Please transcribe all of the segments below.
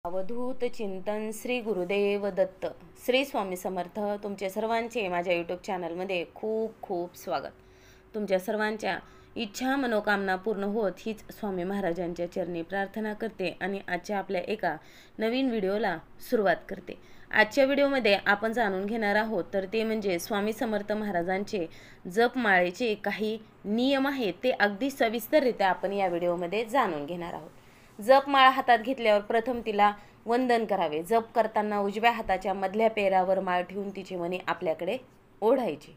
अवधूत चिंतन श्री गुरुदेव दत्त श्री स्वामी समर्थ तुमचे सर्वांचे माझ्या यूट्यूब चॅनलमध्ये खूप खूप स्वागत। तुमच्या सर्वांच्या इच्छा मनोकामना पूर्ण होत हीच स्वामी महाराजांच्या चरणी प्रार्थना करते आणि आजच्या आपल्या एका नवीन व्हिडिओला सुरुवात करते। आजच्या व्हिडिओमध्ये आपण जाणून घेणार आहोत तर ते म्हणजे स्वामी समर्थ महाराजांचे जपमाळेचे काही नियम आहेत, ते अगदी सविस्तररित्या आपण या व्हिडिओमध्ये जाणून घेणार आहोत। जपमाळ हातात घेतल्यावर प्रथम तिला वंदन करावे। जप करताना उजव्या हाताच्या मधल्या पेरावर माळ ठेवून तिची मणी आपल्याकडे ओढायची।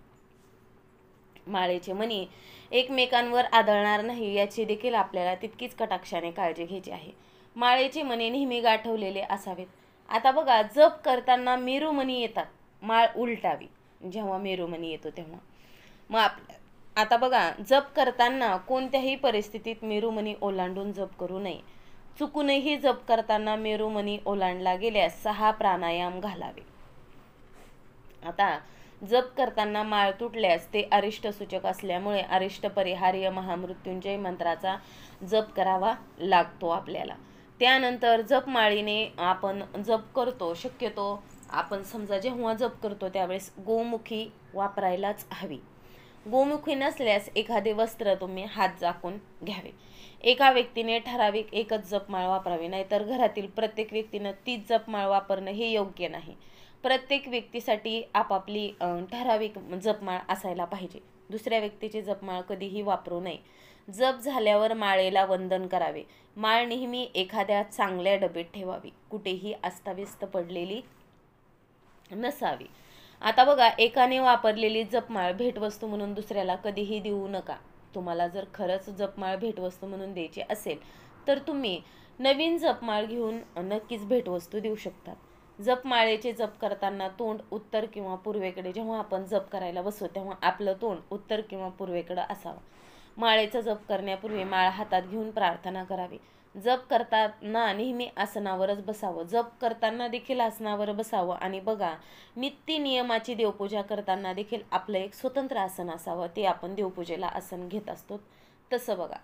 माळेचे मणी एकमेकांवर आदळणार नाही याची देखील आपल्याला तितकीच कटाक्षाने काळजी घ्यायची आहे। माळेचे मणी नेहमी गाठवलेले असावेत। आता बघा, जप करताना मेरुमणी येतात, माळ उलटावी जेव्हा मेरुमणी येतो तेव्हा। आता बघा, जप करताना कोणत्याही परिस्थितीत मेरुमणी ओलांडून जप करू नये। चुकूनही जप करताना मेरुमणी ओलांडला गेल्यास 6 प्राणायाम घालावे। आता जप करताना माळ तुटल्यास ते अरिष्ट सूचक असल्यामुळे अरिष्ट परिहार्य महामृत्युंजय मंत्राचा जप करावा लागतो आपल्याला। त्यानंतर जपमाळीने आपण जप करतो, शक्यतो आपण समजा जेव्हा जप करतो त्यावेळेस गोमुखी वापरायलाच हवी। गोमुखी नसल्यास एखादे वस्त्र तुम्ही हात झाकून घ्यावे। एका व्यक्तीने ठराविक एकच जपमाळ वापरावी, नाहीतर घरातील प्रत्येक व्यक्तीने तीच जपमाळ वापरणं हे योग्य नाही। प्रत्येक व्यक्तीसाठी आपापली ठराविक जपमाळ असायला पाहिजे। दुसऱ्या व्यक्तीची जपमाळ कधीही वापरू नये। जप झाल्यावर माळेला वंदन करावे। माळ नेहमी एखाद्या चांगल्या डबेत ठेवावी, कुठेही अस्ताव्यस्त पडलेली नसावी। आता बघा, एकाने वापरलेली जपमाळ भेटवस्तू म्हणून दुसऱ्याला कधीही देऊ नका। तुम्हाला जर खरंच जपमाळ भेटवस्तू म्हणून द्यायची असेल तर तुम्ही नवीन जपमाळ घेऊन नक्कीच भेटवस्तू देऊ शकतात। जपमाळेचे जप करताना तोंड उत्तर किंवा पूर्वेकडे, जेव्हा आपण जप करायला बसू तेव्हा आपलं तोंड उत्तर किंवा पूर्वेकडे असावं। माळेचा जप करण्यापूर्वी माळ हातात घेऊन प्रार्थना करावी। जप करताना नेहमी आसनावरच बसावं। जप करताना देखील आसनावर बसावं। आणि बघा, नित्य नियमाची देवपूजा करताना देखील आपलं एक स्वतंत्र आसन असावं, ते आपण देवपूजेला आसन घेत असतो तसं बघा।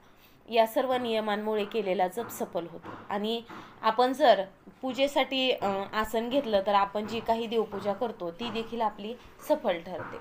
या सर्व नियमांमुळे केलेला जप सफल होतो। आणि आपण जर पूजेसाठी आसन घेतलं तर आपण जी काही देवपूजा करतो ती देखील आपली सफल ठरते।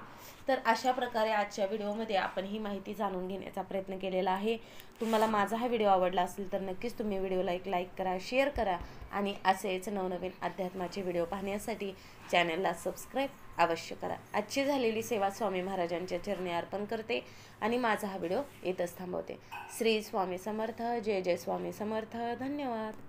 तर अशा प्रकारे आजच्या व्हिडिओमध्ये आपण ही माहिती जाणून घेण्याचा प्रयत्न केलेला आहे। तुम्हाला माझा हा व्हिडिओ आवडला असेल तर नक्कीच तुम्ही व्हिडिओला एक लाईक करा, शेअर करा आणि असेच नवनवीन अध्यात्माचे व्हिडिओ पाहण्यासाठी चॅनलला सबस्क्राईब अवश्य करा। आजची झालेली सेवा स्वामी महाराजांच्या चरणी अर्पण करते आणि माझा हा व्हिडिओ इथंच थांबवते। श्री स्वामी समर्थ। जय जय स्वामी समर्थ। धन्यवाद।